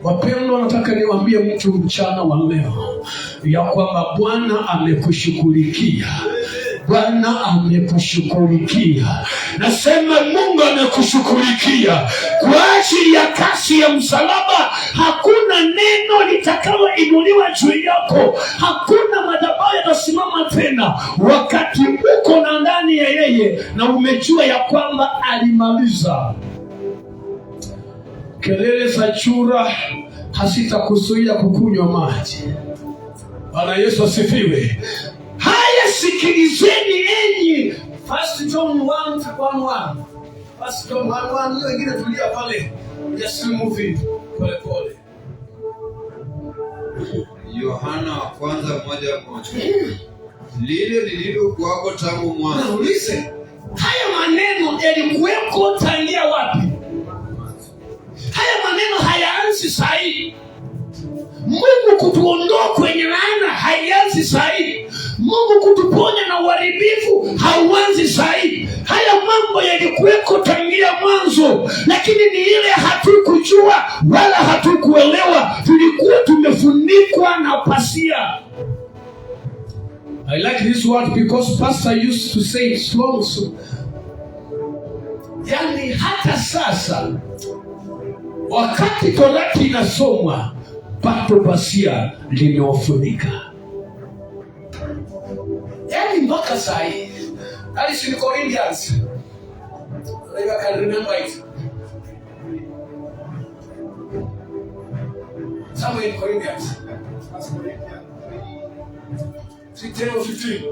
Wapendwa, nataka niwaambie mtu mchana wa leo ya kwamba Bwana amekushughulikia. Bwana amekushughulikia. Nasema Mungu amekushughulikia kwa ajili ya kasi ya msalaba. Hakuna neno litakaloinuliwa juu yako, hakuna madhabahu yatasimama tena, wakati uko na ndani ya yeye na umejua ya kwamba alimaliza. Kelele za chura hazitakuzuia kukunywa maji. Bwana Yesu asifiwe. Haya, sikilizeni enyi. 1 John 1:1. 1 John 1:1. Hiyo ingine tulia pale. Just move it pole pole. Yohana wa kwanza 1:1. Lile lililokuwako tangu mwanzo. Naulize, haya maneno yalikuweko tangia wapi? Haya maneno hayaanzi sahihi. Mungu kutuondoa kwenye laana haianzi sahihi. Mungu kutuponya na uharibifu hauanzi sahihi. Haya mambo yalikuweko tangia mwanzo, lakini ni ile hatukujua wala hatukuelewa. Tulikuwa tumefunikwa na pasia. I like this word because pastor used to say it slow. Yani hata sasa wakati Torati inasomwa bado pasia limewafunika. Yani mpaka sahi. That is in Corinthians. If I can remember it. Somewhere in Corinthians. 10:15.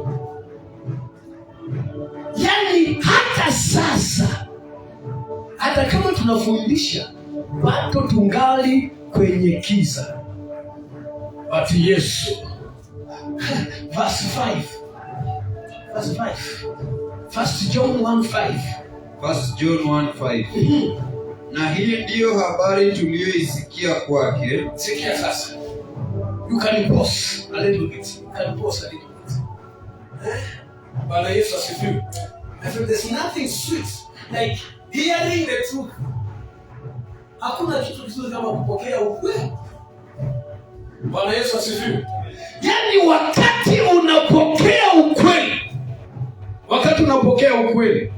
Yani hata sasa, hata kama tunafundisha, bado tungali kwenye kiza. But Yesu. Verse 5. 1 John 1:5. 1 John 1:5. Na hii ndiyo habari tuliyoisikia kwake. Sikia sasa. You can pause a little bit. You can pause a little bit. Bwana Yesu asifiwe. My friend, there's nothing sweet like hearing the truth. Hakuna kitu kizuri kama kupokea ukweli. Bwana Yesu asifiwe. Yaani wakati unapokea ukweli,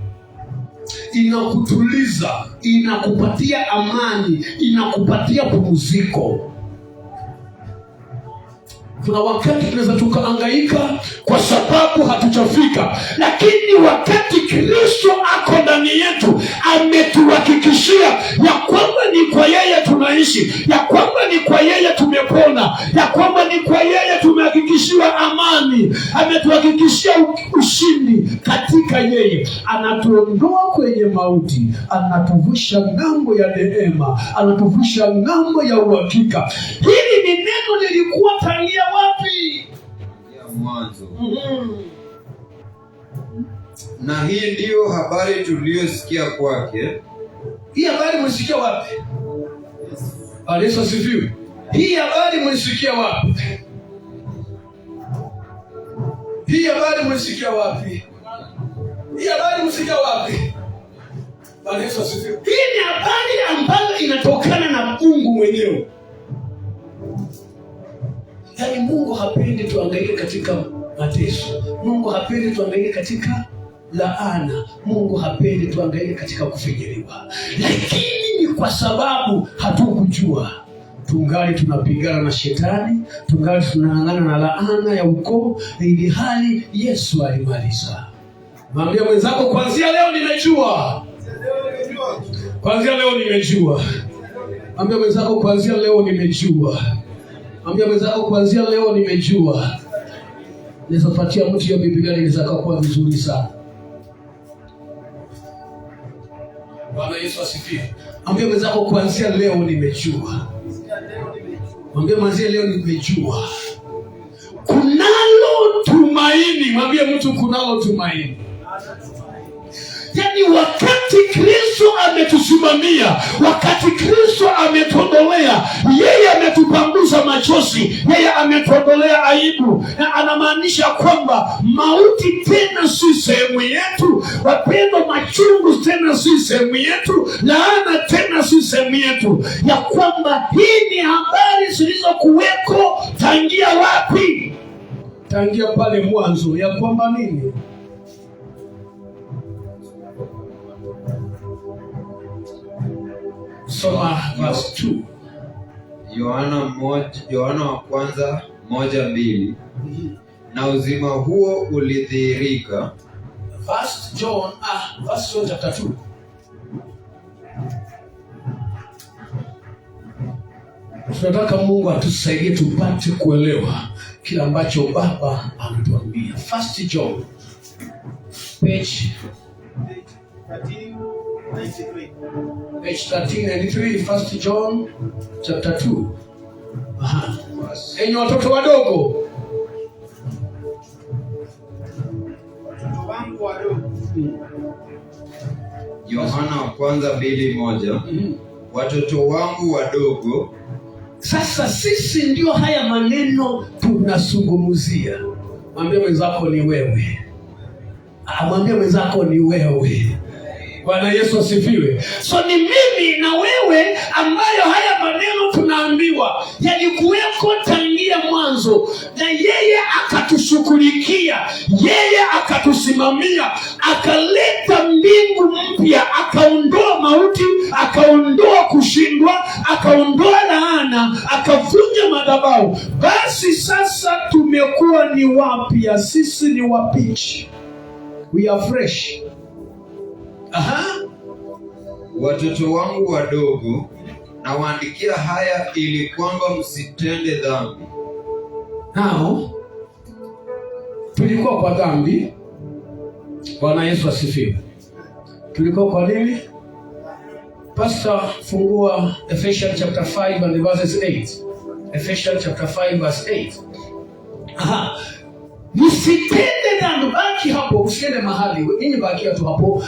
inakutuliza, inakupatia amani, inakupatia pumziko. Kuna wakati tunaweza tukahangaika kwa sababu hatujafika, lakini wakati Kristo ako ndani yetu, ametuhakikishia ya kwamba ni kwa yeye tunaishi, ya kwamba ni kwa yeye tumepona, ya kwamba ni kwa yeye tumehakikishiwa amani, ametuhakikishia ushindi katika yeye. Anatuondoa kwenye mauti, anatuvusha ng'ambo ya neema, anatuvusha ng'ambo ya uhakika. Hili ni neno lilikuwa tangia wapi? Ya mwanzo. Na hii ndiyo habari tuliyosikia kwake. Hii habari mlisikia wapi? Yesu asifiwe. Hii habari mlisikia wapi? Hii habari mlisikia wapi? Hii habari mlisikia wapi? Yesu asifiwe. Hii ni habari ambayo inatokana na Mungu mwenyewe. Yaani Mungu hapendi tuangaike katika mateso. Mungu hapendi tuangaike katika laana. Mungu hapendi tuangaike katika kufinyiliwa. Lakini ni kwa sababu hatukujua. Tungali tunapigana na shetani, tungali tunang'ang'ana na laana ya ukoo, ili hali Yesu alimaliza. Mwambie mwenzako, kuanzia leo nimejua. Kuanzia leo nimejua. Mwambie mwenzako, kuanzia leo nimejua. Mwambie mwenzako, kuanzia leo nimejua. Nizapatia mtu hiyo Biblia, inaweza kuwa vizuri sana. Bwana Yesu asifiwe. Mwambie mwenzako, kuanzia leo nimejua. Mwambie mwanzia leo nimejua. Kunalo tumaini. Mwambie mtu, kunalo tumaini. Yaani wakati Kristo ametusimamia, wakati Kristo ametondolea, yeye ametupanguza machozi, yeye ametondolea aibu, na anamaanisha kwamba mauti tena si sehemu yetu, wapendo, machungu tena si sehemu yetu, laana tena si sehemu yetu, ya kwamba hii ni habari zilizokuweko tangia wapi? Tangia pale mwanzo, ya kwamba nini? Soma verse 2. Yohana wa kwanza 1:2. Na uzima huo ulidhihirika. First John chapter 2. Tunataka Mungu atusaidie tupate kuelewa kile ambacho Baba ametuambia. First John page 1393, First John chapter 2. Enyi watoto wadogo, Yohana wa kwanza 2:1. Watoto wangu wadogo. Sasa sisi ndio haya maneno tunazungumzia. Mwambie mwenzako ni wewe. Mwambie mwenzako ni wewe. Bwana Yesu asifiwe. So ni mimi na wewe ambayo haya maneno tunaambiwa yalikuweko tangia mwanzo, na yeye akatushughulikia, yeye akatusimamia, akaleta mbingu mpya, akaondoa mauti, akaondoa kushindwa, akaondoa laana, akavunja madhabahu. Basi sasa tumekuwa ni wapya, sisi ni wapichi. We are fresh. Watoto wangu wadogo, nawaandikia haya ili kwamba msitende dhambi. Nao tulikuwa kwa dhambi. Bwana Yesu asifiwe. Tulikuwa kwa nini? Pastor, fungua Ephesians chapter 5 and verses 8. Ephesians chapter 5 verse 8. Msitende dhambi. Baki hapo, usiende mahali. Nini baki tu hapo?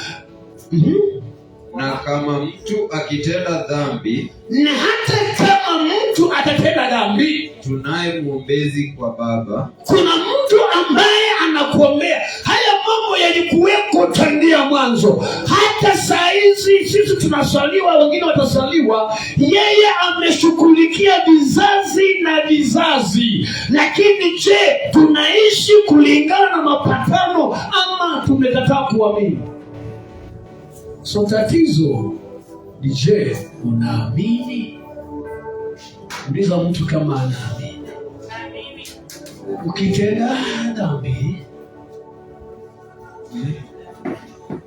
Na kama mtu akitenda dhambi, na hata kama mtu atatenda dhambi, tunaye mwombezi kwa Baba. Kuna mtu ambaye anakuombea. Haya mambo yalikuweko tangia mwanzo. Hata saa hizi sisi tunaswaliwa, wengine wataswaliwa, yeye ameshughulikia vizazi na vizazi. Lakini je, tunaishi kulingana na mapatano ama tumekataa kuamini? So tatizo ni je, unaamini? Uliza mtu kama anaamini. Ukitenda dhambi,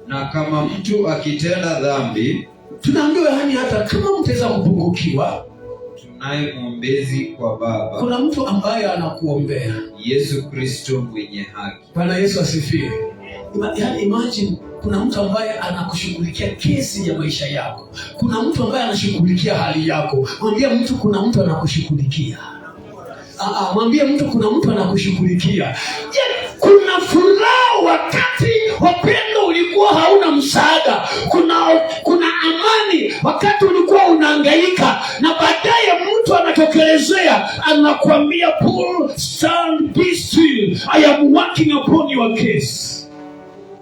na kama mtu akitenda dhambi, tunaambiwa yani hata kama mtaweza kupungukiwa, tunaye mwombezi kwa Baba, kuna mtu ambaye anakuombea, Yesu Kristo mwenye haki. Bwana Yesu asifiwe. Yani imagine, kuna mtu ambaye anakushughulikia kesi ya maisha yako. Kuna mtu ambaye anashughulikia hali yako. Mwambie mtu kuna mtu anakushughulikia. Mwambie mtu kuna mtu anakushughulikia. Kuna furaha wakati wapendo ulikuwa hauna msaada. Kuna amani wakati ulikuwa unahangaika, na baadaye mtu anatokelezea anakuambia, Paul, stand, be still, I am working upon your case.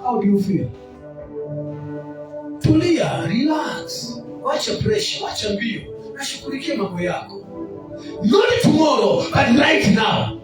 How do you feel? Tulia, relax, wacha pressure, wacha mbio, nashughulikia mambo yako. Not tomorrow, but right now.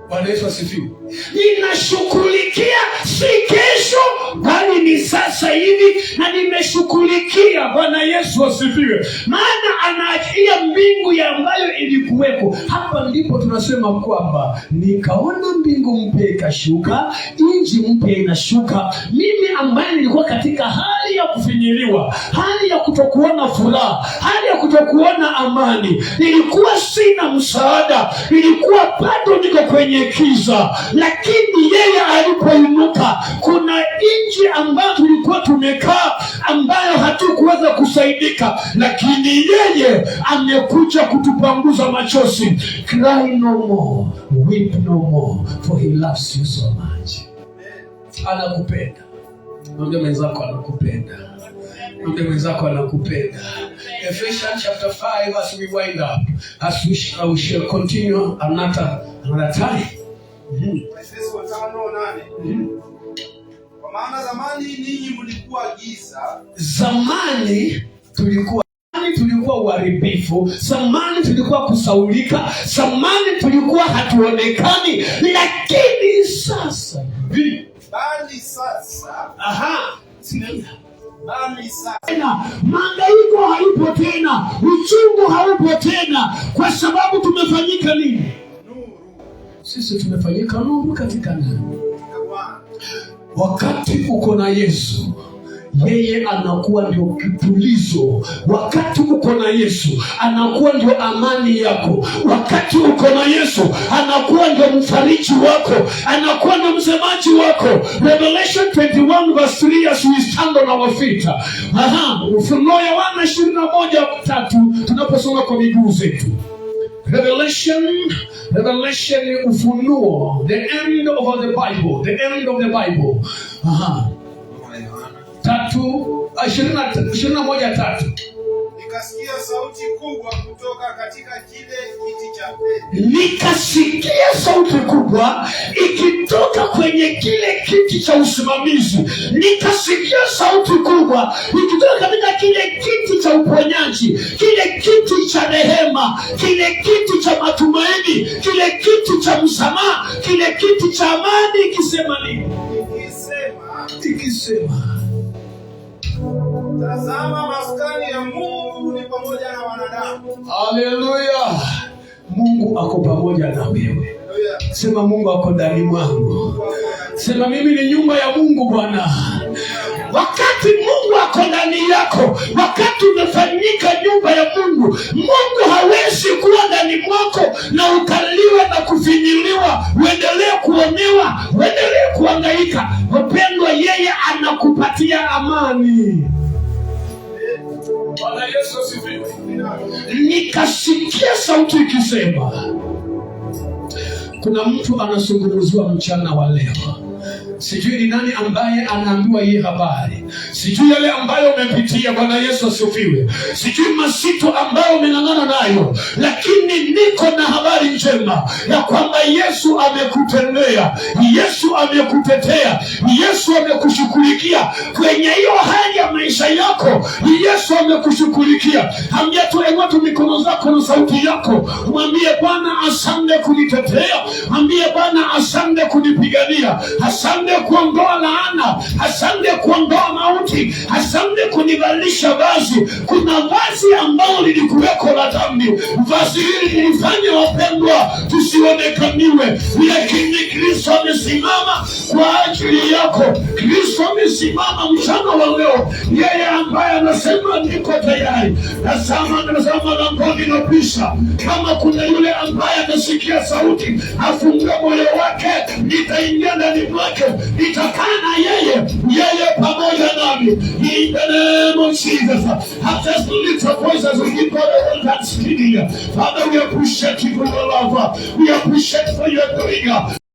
Bwana Yesu asifiwe. Ninashughulikia si kesho, bali ni sasa hivi, na nimeshughulikia. Bwana Yesu asifiwe. Maana anaachilia mbingu ya ambayo ilikuweko. Hapa ndipo tunasema kwamba nikaona mbingu mpya ikashuka, nchi mpya inashuka. Mimi ambaye nilikuwa katika hali ya kufinyiliwa, hali ya kutokuona furaha, hali ya kutokuona amani, nilikuwa sina msaada, nilikuwa bado niko kwenye kiza. Lakini yeye alipoinuka, kuna nchi ambayo tulikuwa tumekaa ambayo hatukuweza kusaidika, lakini yeye amekuja kutupanguza machozi. Cry no more, weep no more, for he loves you so much. Anakupenda. Mwambie mwenzako anakupenda. Mwambie mwenzako anakupenda. Ephesians chapter 5 as we wind up, as we shall continue another time. Efeso 5:8. Kwa maana zamani ninyi mlikuwa giza. Zamani tulikuwa uharibifu, zamani tulikuwa kusaulika, zamani tulikuwa hatuonekani, lakini sasa Bali sasa. Bali sasa. Mahangaiko haipo tena, uchungu haupo tena, kwa sababu tumefanyika nini? Nuru. Sisi tumefanyika nuru katika nani? Wakati uko na Yesu, yeye anakuwa ndio kitulizo. Wakati uko na Yesu, anakuwa ndio amani yako. Wakati uko na Yesu, anakuwa ndio mfariji wako, anakuwa ndio msemaji wako. Revelation 21 verse 3 as we stand on our feet. Ufunuo Yohana 21:3 tunaposoma kwa miguu zetu. Revelation Ufunuo, the end of the Bible, the end of the Bible. 21:3. Nikasikia sauti kubwa kutoka katika kile kiti cha enzi. Nikasikia sauti kubwa ikitoka kwenye kile kiti cha usimamizi. Nikasikia sauti kubwa ikitoka katika kile kiti cha uponyaji, kile kiti cha rehema, kile kiti cha matumaini, kile kiti cha msamaha, kile kiti cha amani, ikisema nini? Ikisema tazama, maskani ya Mungu ni pamoja na wanadamu. Haleluya. Mungu ako pamoja na wewe. Sema Mungu ako ndani mwangu. Sema mimi ni nyumba ya Mungu Bwana. Wakati Mungu ako ndani yako, wakati umefanyika nyumba ya Mungu, Mungu hawezi kuwa ndani mwako na ukaliwa na kufinyiliwa, uendelee kuonewa, uendelee kuhangaika. Wapendwa, yeye anakupatia amani. Bwana Yesu asifiwe. Nikasikia sauti ikisema, kuna mtu anazungumziwa mchana wa leo. Sijui ni nani ambaye anaambiwa hii habari. Sijui yale ambayo umepitia. Bwana Yesu asifiwe. Sijui masito ambayo umeng'ang'ana nayo, lakini niko na habari njema ya kwamba Yesu amekutendea, Yesu amekutetea, Yesu amekushughulikia kwenye hiyo hali ya maisha yako. Yesu amekushughulikia. Ambia tu eng'otu mikono zako na sauti yako, mwambie Bwana asante kunitetea, mwambie Bwana asante kunipigania, asante kuondoa laana, asante kuondoa mauti, asante kunivalisha vazi. Kuna vazi ambalo lilikuweko la dhambi, vazi hili lilifanya wapendwa tusionekaniwe, lakini Kristo amesimama kwa ajili yako. Kristo amesimama mchana wa leo, yeye ambaye anasema niko tayari, nasema langoni napisha. Kama kuna yule ambaye anasikia sauti, afungue moyo wake, nitaingia ndani mwake, nitakaa na yeye pamoja nami. In the name of Jesus, I just lift your voice as we give God a whole thanksgiving. Father, we appreciate you for your love. We appreciate for your doing.